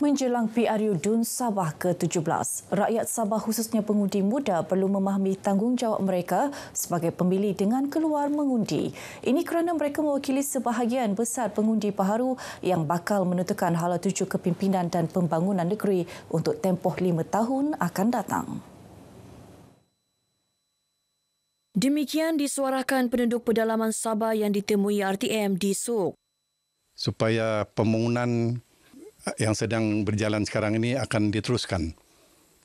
Menjelang PRU DUN Sabah ke-17, rakyat Sabah khususnya pengundi muda perlu memahami tanggungjawab mereka sebagai pemilih dengan keluar mengundi. Ini kerana mereka mewakili sebahagian besar pengundi baharu yang bakal menentukan hala tuju kepimpinan dan pembangunan negeri untuk tempoh 5 tahun akan datang. Demikian disuarakan penduduk pedalaman Sabah yang ditemui RTM di Sok. Supaya pembangunan yang sedang berjalan sekarang ini akan diteruskan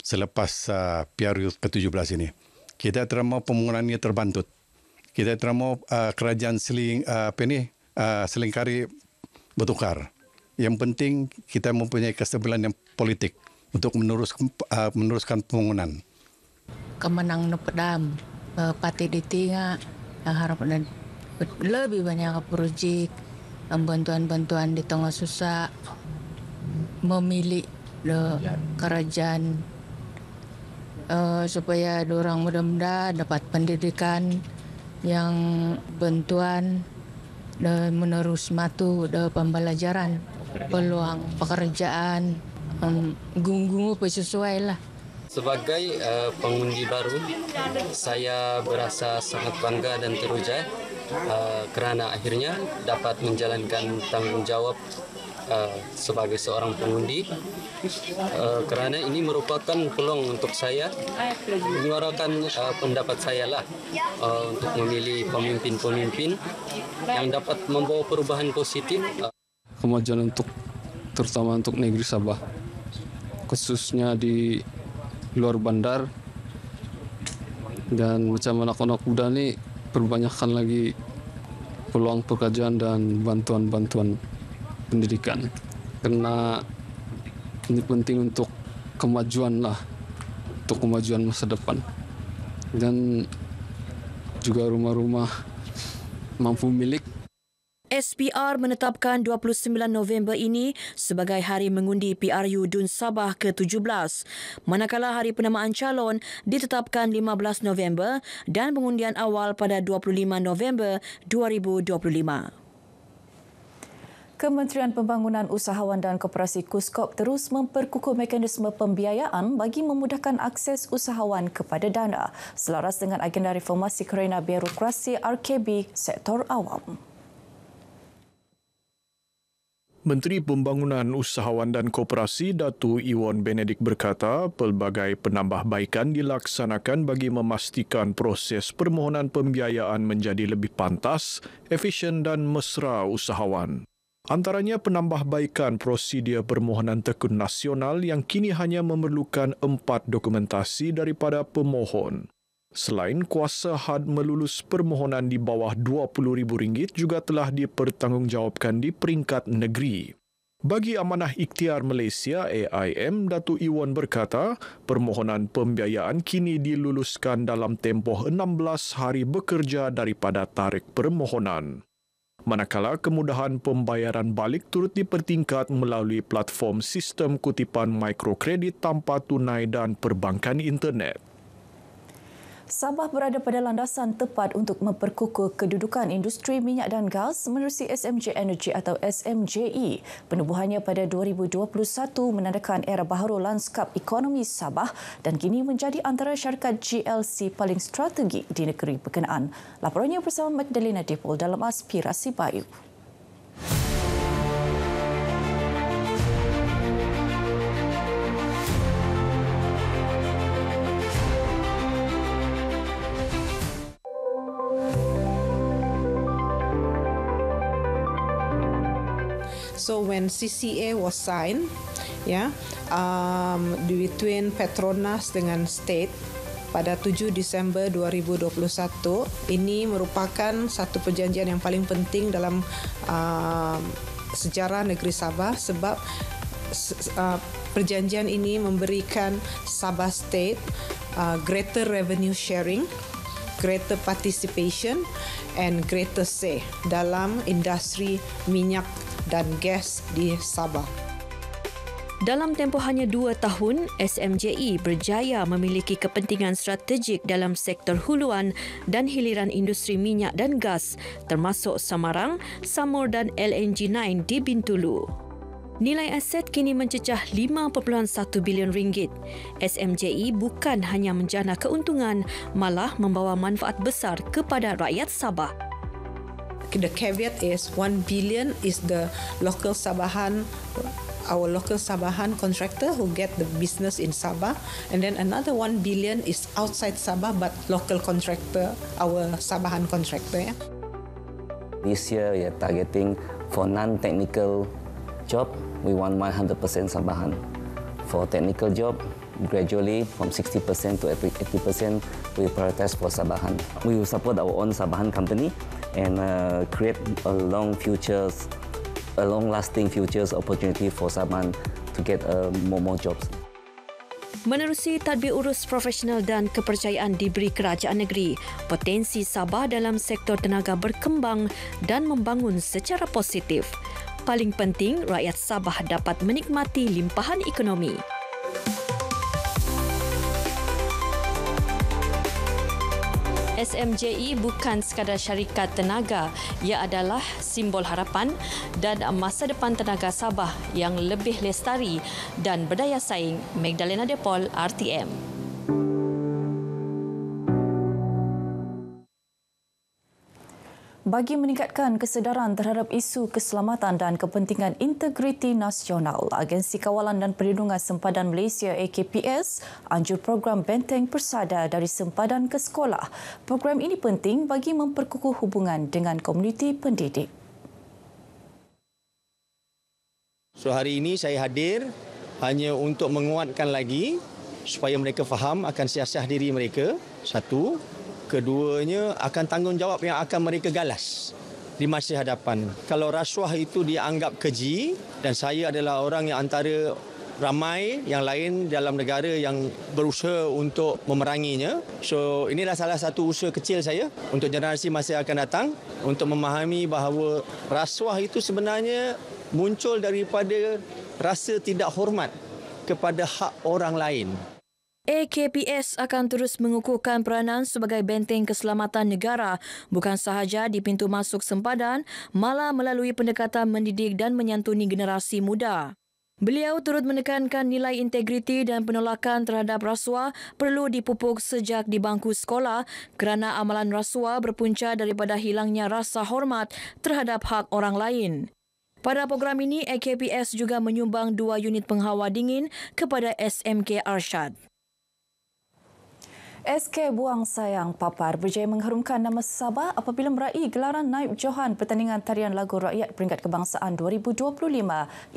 selepas PRU ke-17 ini. Kita terima pembangunan ini terbantut. Kita terima kerajaan selingkari bertukar. Yang penting kita mempunyai kesebelan yang politik untuk meneruskan pembangunan. Kemenang nepedam, parti ditinga yang harap lebih banyak projek, bantuan-bantuan di tengah susah, memilih kerajaan supaya orang muda-muda dapat pendidikan yang bantuan dan menerus matu pembelajaran, peluang pekerjaan, gung-gung sesuai lah. Sebagai pengundi baru, saya berasa sangat bangga dan teruja kerana akhirnya dapat menjalankan tanggungjawab sebagai seorang pengundi, kerana ini merupakan peluang untuk saya menyuarakan pendapat saya lah untuk memilih pemimpin-pemimpin yang dapat membawa perubahan positif. Kemajuan terutama untuk negeri Sabah, khususnya di luar bandar, dan macam anak-anak muda ni perbanyakkan lagi peluang pekerjaan dan bantuan-bantuan pendidikan, karena ini penting untuk kemajuan lah, untuk kemajuan masa depan, dan juga rumah-rumah mampu milik. SPR menetapkan 29 November ini sebagai hari mengundi PRU DUN Sabah ke-17, manakala hari penamaan calon ditetapkan 15 November dan pengundian awal pada 25 November 2025. Kementerian Pembangunan Usahawan dan Koperasi KUSKOP terus memperkukuh mekanisme pembiayaan bagi memudahkan akses usahawan kepada dana selaras dengan agenda reformasi kerana birokrasi RKB sektor awam. Menteri Pembangunan Usahawan dan Koperasi Datuk Iwan Benedik berkata pelbagai penambahbaikan dilaksanakan bagi memastikan proses permohonan pembiayaan menjadi lebih pantas, efisien dan mesra usahawan. Antaranya penambahbaikan prosedur permohonan tekun nasional yang kini hanya memerlukan 4 dokumentasi daripada pemohon. Selain kuasa had melulus permohonan di bawah RM20,000 juga telah dipertanggungjawabkan di peringkat negeri. Bagi Amanah Ikhtiar Malaysia AIM, Datuk Iwan berkata, permohonan pembiayaan kini diluluskan dalam tempoh 16 hari bekerja daripada tarikh permohonan. Manakala kemudahan pembayaran balik turut dipertingkat melalui platform sistem kutipan mikrokredit tanpa tunai dan perbankan internet. Sabah berada pada landasan tepat untuk memperkukuh kedudukan industri minyak dan gas menerusi SMJ Energy atau SMJE. Penubuhannya pada 2021 menandakan era baharu lanskap ekonomi Sabah dan kini menjadi antara syarikat GLC paling strategi di negeri berkenaan. Laporannya bersama Magdalena Dipol dalam Aspirasi Bayu. So when CCA was signed, between Petronas dengan State pada 7 Disember 2021, ini merupakan satu perjanjian yang paling penting dalam sejarah negeri Sabah sebab perjanjian ini memberikan Sabah State greater revenue sharing, greater participation and greater say dalam industri minyak dan gas di Sabah. Dalam tempoh hanya 2 tahun, SMJE berjaya memiliki kepentingan strategik dalam sektor huluan dan hiliran industri minyak dan gas, termasuk Samarang, Samur dan LNG 9 di Bintulu. Nilai aset kini mencecah 5.1 bilion ringgit. SMJE bukan hanya menjana keuntungan, malah membawa manfaat besar kepada rakyat Sabah. The caveat is 1 billion is the local Sabahan, our local Sabahan contractor who get the business in Sabah, and then another 1 billion is outside Sabah but local contractor, our Sabahan contractor. Yeah. This year we are targeting for non-technical job, we want 100% Sabahan. For technical job, gradually from 60% to 80%, we prioritize for Sabahan. We will support our own Sabahan company and create a long-lasting futures opportunity for Sabahan to get more jobs. Menerusi tadbir urus profesional dan kepercayaan diberi kerajaan negeri, potensi Sabah dalam sektor tenaga berkembang dan membangun secara positif. Paling penting, rakyat Sabah dapat menikmati limpahan ekonomi. SMJE bukan sekadar syarikat tenaga, ia adalah simbol harapan dan masa depan tenaga Sabah yang lebih lestari dan berdaya saing. Magdalena Depol, RTM. Bagi meningkatkan kesedaran terhadap isu keselamatan dan kepentingan integriti nasional, Agensi Kawalan dan Perlindungan Sempadan Malaysia AKPS anjur program Benteng Persada dari sempadan ke sekolah. Program ini penting bagi memperkukuh hubungan dengan komuniti pendidik. So hari ini saya hadir hanya untuk menguatkan lagi supaya mereka faham akan siasah diri mereka. Satu. Keduanya akan tanggungjawab yang akan mereka galas di masa hadapan. Kalau rasuah itu dianggap keji dan saya adalah orang yang antara ramai yang lain dalam negara yang berusaha untuk memeranginya. So inilah salah satu usaha kecil saya untuk generasi masa yang akan datang untuk memahami bahawa rasuah itu sebenarnya muncul daripada rasa tidak hormat kepada hak orang lain. AKPS akan terus mengukuhkan peranan sebagai benteng keselamatan negara bukan sahaja di pintu masuk sempadan, malah melalui pendekatan mendidik dan menyantuni generasi muda. Beliau turut menekankan nilai integriti dan penolakan terhadap rasuah perlu dipupuk sejak di bangku sekolah kerana amalan rasuah berpunca daripada hilangnya rasa hormat terhadap hak orang lain. Pada program ini, AKPS juga menyumbang 2 unit penghawa dingin kepada SMK Arsyad. SK Buang Sayang Papar berjaya mengharumkan nama Sabah apabila meraih gelaran Naib Johan Pertandingan Tarian Lagu Rakyat Peringkat Kebangsaan 2025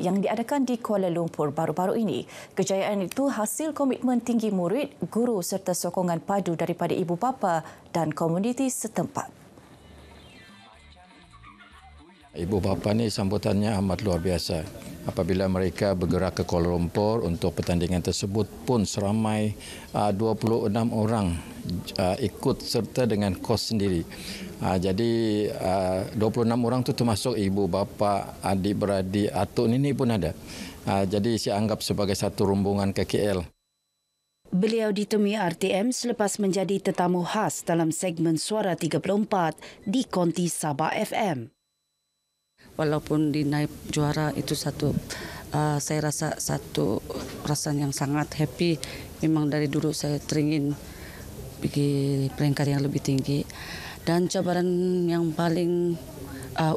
yang diadakan di Kuala Lumpur baru-baru ini. Kejayaan itu hasil komitmen tinggi murid, guru serta sokongan padu daripada ibu bapa dan komuniti setempat. Ibu bapa ni sambutannya amat luar biasa. Apabila mereka bergerak ke Kuala Lumpur untuk pertandingan tersebut pun seramai 26 orang ikut serta dengan kos sendiri. Jadi 26 orang tu termasuk ibu bapa, adik-beradik, atuk nenek pun ada. Jadi saya anggap sebagai satu rombongan ke KL. Beliau ditemui RTM selepas menjadi tetamu khas dalam segmen Suara 34 di Konti Sabah FM. Walaupun di Naib juara itu saya rasa satu perasaan yang sangat happy. Memang dari dulu saya teringin pergi peringkat yang lebih tinggi. Dan cabaran yang paling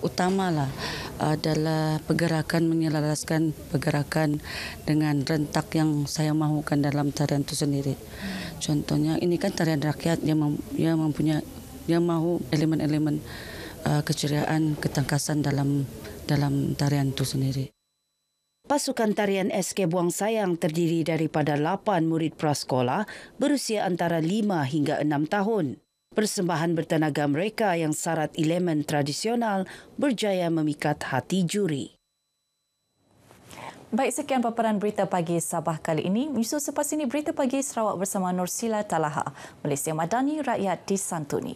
utamalah adalah menyelaraskan pergerakan dengan rentak yang saya mahukan dalam tarian itu sendiri. Contohnya ini kan tarian rakyat yang mahu elemen-elemen keceriaan, ketangkasan dalam tarian itu sendiri. Pasukan tarian SK Buang Sayang terdiri daripada 8 murid prasekolah berusia antara 5 hingga 6 tahun. Persembahan bertenaga mereka yang syarat elemen tradisional berjaya memikat hati juri. Baik, sekian paparan berita pagi Sabah kali ini. Menyusul selepas ini berita pagi Sarawak bersama Nursila Talaha. Malaysia Madani, rakyat disantuni.